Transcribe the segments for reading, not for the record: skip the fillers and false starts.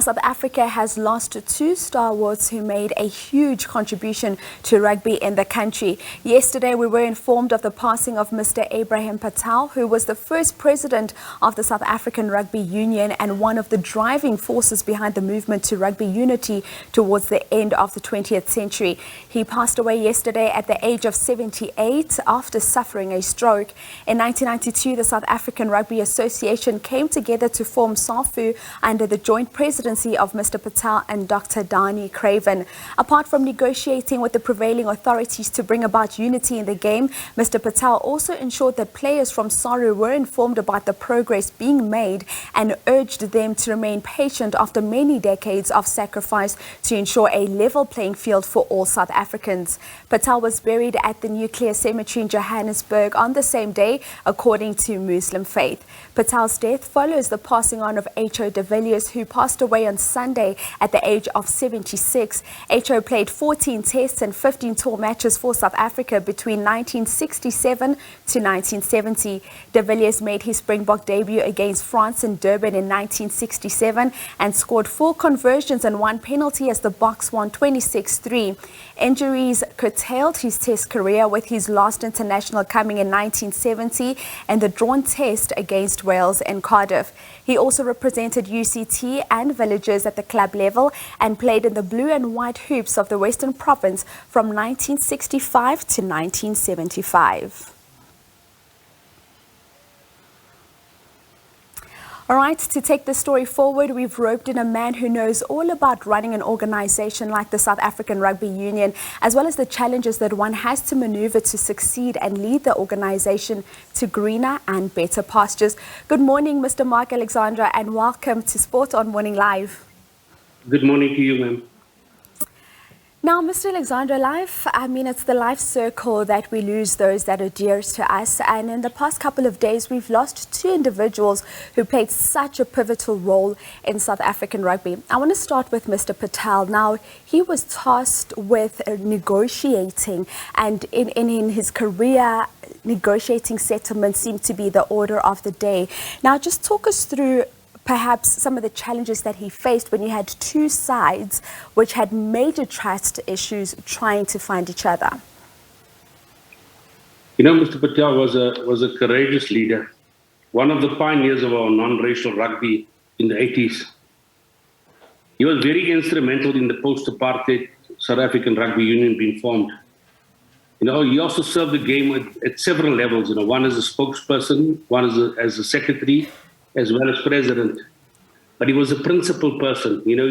South Africa has lost two stalwarts who made a huge contribution to rugby in the country. Yesterday, we were informed of the passing of Mr. Ebrahim Patel, who was the first president of the South African Rugby Union and one of the driving forces behind the movement to rugby unity towards the end of the 20th century. He passed away yesterday at the age of 78 after suffering a stroke. In 1992, the South African Rugby Association came together to form SAFU under the joint presidency of Mr. Patel and Dr. Dani Craven. Apart from negotiating with the prevailing authorities to bring about unity in the game, Mr. Patel also ensured that players from SARU were informed about the progress being made and urged them to remain patient after many decades of sacrifice to ensure a level playing field for all South Africans. Patel was buried at the Nuclear Cemetery in Johannesburg on the same day, according to Muslim faith. Patel's death follows the passing on of H.O. de Villiers, who passed away on Sunday at the age of 76. H.O. played 14 tests and 15 tour matches for South Africa between 1967 to 1970. De Villiers made his Springbok debut against France in Durban in 1967 and scored 4 conversions and 1 penalty as the Boks won 26-3. Injuries curtailed his test career, with his last international coming in 1970 and the drawn test against Wales in Cardiff. He also represented UCT and Villiers at the club level and played in the blue and white hoops of the Western Province from 1965 to 1975. All right, to take the story forward, we've roped in a man who knows all about running an organization like the South African Rugby Union, as well as the challenges that one has to maneuver to succeed and lead the organization to greener and better pastures. Good morning, Mr. Mark Alexandra, and welcome to Sport on Morning Live. Good morning to you, ma'am. Now, Mr. Alexandra, life, it's the life circle that we lose those that are dearest to us. And in the past couple of days, we've lost 2 individuals who played such a pivotal role in South African rugby. I want to start with Mr. Patel. Now, he was tasked with negotiating, and in his career, negotiating settlements seemed to be the order of the day. Now, just talk us through perhaps some of the challenges that he faced when you had 2 sides which had major trust issues trying to find each other. You know, Mr. Patel was a courageous leader, one of the pioneers of our non-racial rugby in the 80s. He was very instrumental in the post-apartheid South African Rugby Union being formed. You know, he also served the game at several levels. You know, one as a spokesperson, one as a secretary, as well as president. But he was a principled person. You know,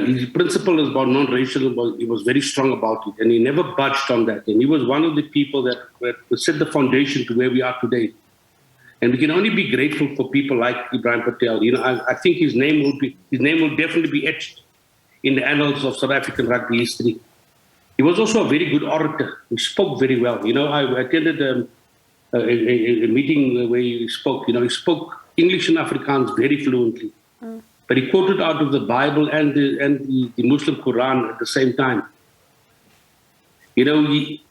his principle is about non-racial. He was very strong about it, and he never budged on that. And he was one of the people that set the foundation to where we are today. And we can only be grateful for people like Ebrahim Patel. You know, I think his name will definitely be etched in the annals of South African rugby history. He was also a very good orator. He spoke very well. You know, I attended a meeting where he spoke. You know, he spoke English and Afrikaans very fluently, but he quoted out of the Bible and the Muslim Quran at the same time. You know, he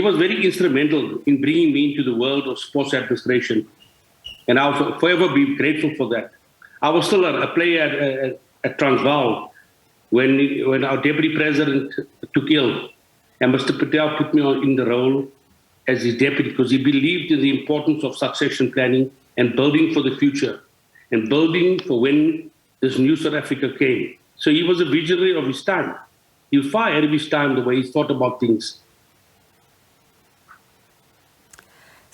was very instrumental in bringing me into the world of sports administration, and I'll forever be grateful for that. I was still a player at Transvaal when our deputy president took ill, and Mr. Patel put me in the role as his deputy, because he believed in the importance of succession planning and building for the future and building for when this new South Africa came. So he was a visionary of his time. He was far ahead of his time, the way he thought about things.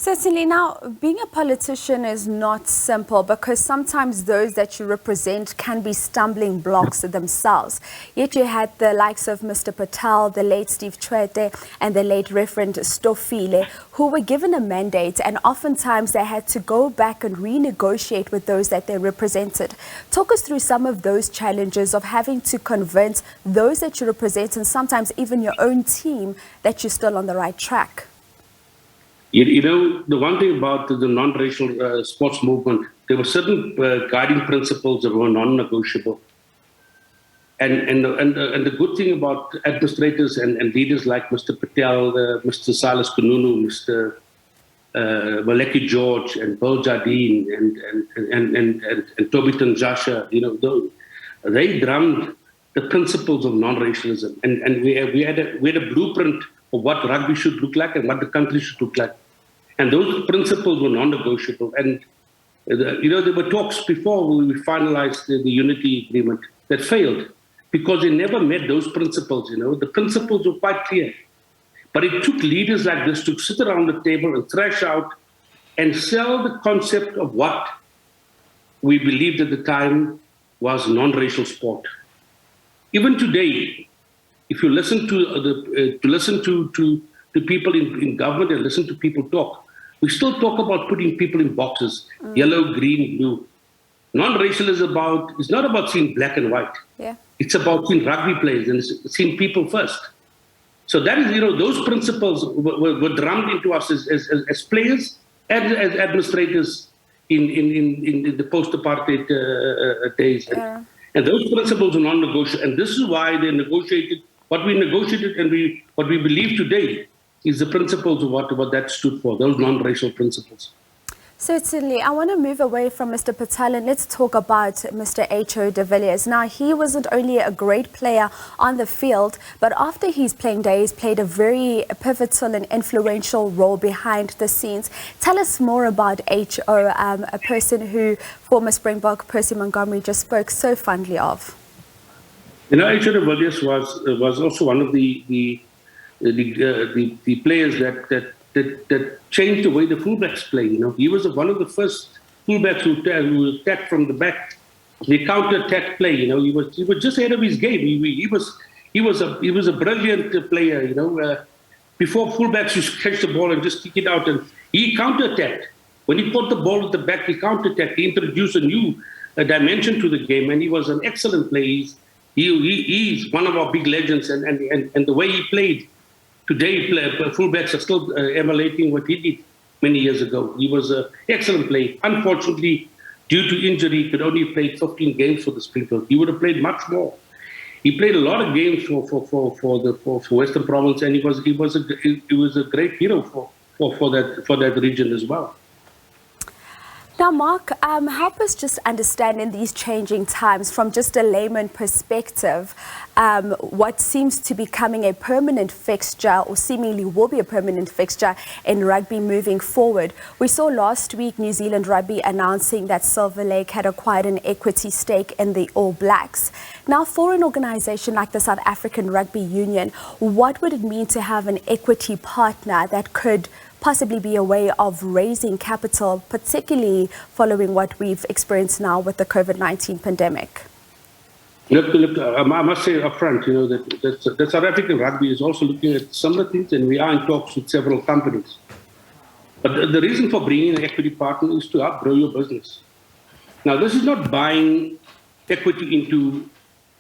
Certainly. Now, being a politician is not simple, because sometimes those that you represent can be stumbling blocks themselves. Yet you had the likes of Mr. Patel, the late Steve Tshwete, and the late Reverend Stofile, who were given a mandate, and oftentimes they had to go back and renegotiate with those that they represented. Talk us through some of those challenges of having to convince those that you represent, and sometimes even your own team, that you're still on the right track. You know, the one thing about the non-racial sports movement, there were certain guiding principles that were non-negotiable. And the good thing about administrators and leaders like Mr. Patel, Mr. Silas Kununu, Mr. Maleki George and Bill Jardine and Tobiton Jasha, they drummed the principles of non-racialism, and we had a blueprint of what rugby should look like and what the country should look like, and those principles were non-negotiable. And there were talks before we finalized the unity agreement that failed because they never met those principles. The principles were quite clear. But it took leaders like this to sit around the table and thrash out and sell the concept of what we believed at the time was non-racial sport. Even today, if you listen to people in government and listen to people talk, we still talk about putting people in boxes, yellow, green, blue. Non-racial is not about seeing black and white. Yeah. It's about seeing rugby players and seeing people first. So that is, those principles were drummed into us as players and as administrators in the post-apartheid days. Yeah. And those principles are non-negotiable. And this is why they negotiated what we negotiated and what we believe today is the principles of what that stood for, those non-racial principles. Certainly. I want to move away from Mr. Patel and let's talk about Mr. H.O. de Villiers. Now, he wasn't only a great player on the field, but after his playing days, played a very pivotal and influential role behind the scenes. Tell us more about H.O., a person who former Springbok Percy Montgomery just spoke so fondly of. H.O. de Villiers was also one of the players that changed the way the fullbacks play. He was one of the first fullbacks who attacked from the back. The counter-attack play. He was just ahead of his game. He was a brilliant player. Before fullbacks used to catch the ball and just kick it out, and he counter-attacked. When he caught the ball at the back, he counter-attacked. He introduced a new dimension to the game, and he was an excellent player. He's one of our big legends, and the way he played. Today, fullbacks are still emulating what he did many years ago. He was an excellent player. Unfortunately, due to injury, he could only play 15 games for the Springboks. He would have played much more. He played a lot of games for Western Province, and he was a great hero for that region as well. Now, Mark, help us just understand in these changing times, from just a layman perspective, what seems to be becoming a permanent fixture, or seemingly will be a permanent fixture in rugby moving forward. We saw last week New Zealand Rugby announcing that Silver Lake had acquired an equity stake in the All Blacks. Now, for an organisation like the South African Rugby Union, what would it mean to have an equity partner that could possibly be a way of raising capital, particularly following what we've experienced now with the COVID-19 pandemic? Look, I must say up front, that South African Rugby is also looking at similar things, and we are in talks with several companies. But the reason for bringing an equity partner is to help grow your business. Now, this is not buying equity into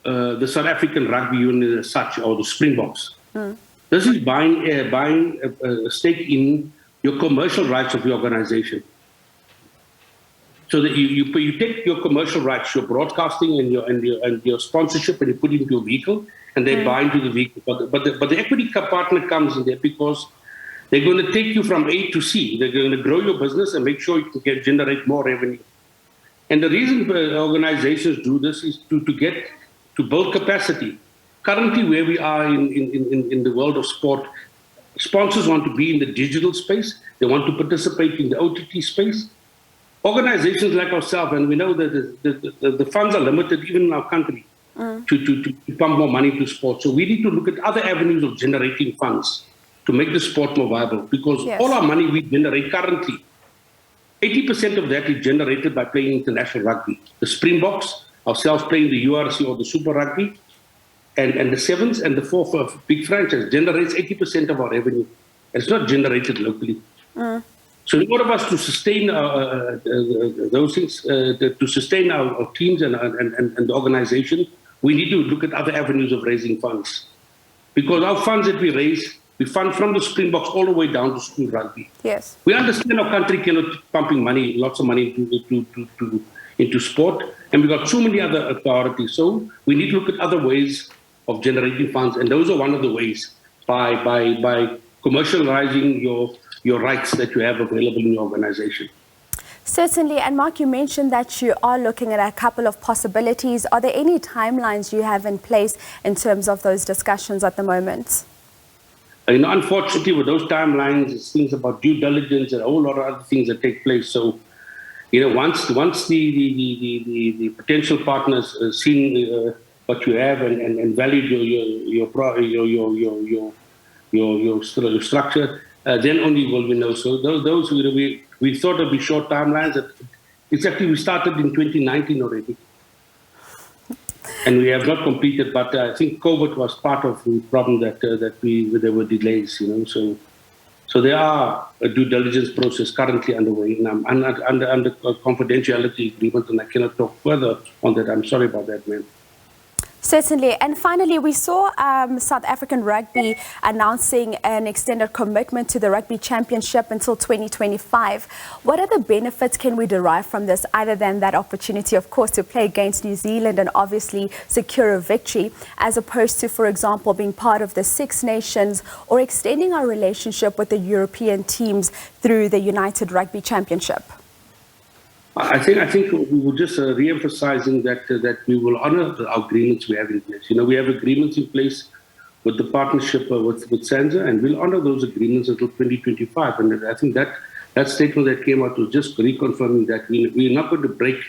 the South African Rugby Union as such, or the Springboks. This is buying a stake in your commercial rights of your organization. So that you take your commercial rights, your broadcasting and your sponsorship, and you put it into a vehicle, and they buy into the vehicle. But the equity partner comes in there because they're going to take you from A to C. They're going to grow your business and make sure you can generate more revenue. And the reason organizations do this is to build capacity. Currently, where we are in the world of sport, sponsors want to be in the digital space. They want to participate in the OTT space. Organizations like ourselves, and we know that the funds are limited even in our country to pump more money to sport. So we need to look at other avenues of generating funds to make the sport more viable, because all our money we generate currently, 80% of that is generated by playing international rugby. The Springboks, ourselves playing the URC or the Super Rugby, and the Sevens and the fourth big franchise generates 80% of our revenue. It's not generated locally. So in order for us to sustain those things, to sustain our teams and the organization, we need to look at other avenues of raising funds. Because our funds that we raise, we fund from the Springboks all the way down to school rugby. Yes. We understand our country cannot pumping money, lots of money into sport, and we've got so many other priorities. So we need to look at other ways of generating funds, and those are one of the ways by commercializing your rights that you have available in your organization. Certainly. And Mark, you mentioned that you are looking at a couple of possibilities. Are there any timelines you have in place in terms of those discussions at the moment? Unfortunately, with those timelines, it's things about due diligence and a whole lot of other things that take place. So, once the potential partners seen what you have and valued your structure, then only will we know. So those we thought it'd be short timelines. It's actually we started in 2019 already, and we have not completed. But I think COVID was part of the problem that there were delays. So there are a due diligence process currently underway, and I'm under confidentiality agreement, and I cannot talk further on that. I'm sorry about that, man. Certainly. And finally, we saw South African Rugby announcing an extended commitment to the Rugby Championship until 2025. What other benefits can we derive from this, other than that opportunity, of course, to play against New Zealand and obviously secure a victory, as opposed to, for example, being part of the Six Nations or extending our relationship with the European teams through the United Rugby Championship? I think we were just re-emphasizing that we will honor our agreements we have in place. We have agreements in place with the partnership with SANZA, and we'll honor those agreements until 2025. And I think that statement that came out was just reconfirming that we're not going to break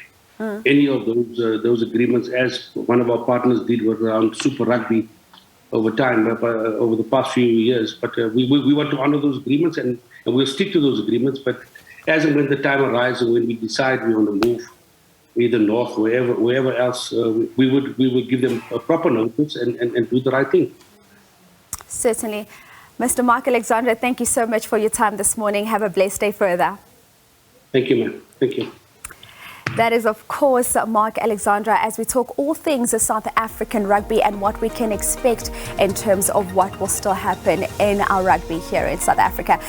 any of those agreements, as one of our partners did with around Super Rugby over time, over the past few years. But we want to honor those agreements, and we'll stick to those agreements. But as and when the time arises, when we decide we want to move either north, wherever else, we would give them a proper notice and do the right thing. Certainly. Mr. Mark Alexandra, thank you so much for your time this morning. Have a blessed day further. Thank you, ma'am. Thank you. That is, of course, Mark Alexandra, as we talk all things South African rugby and what we can expect in terms of what will still happen in our rugby here in South Africa.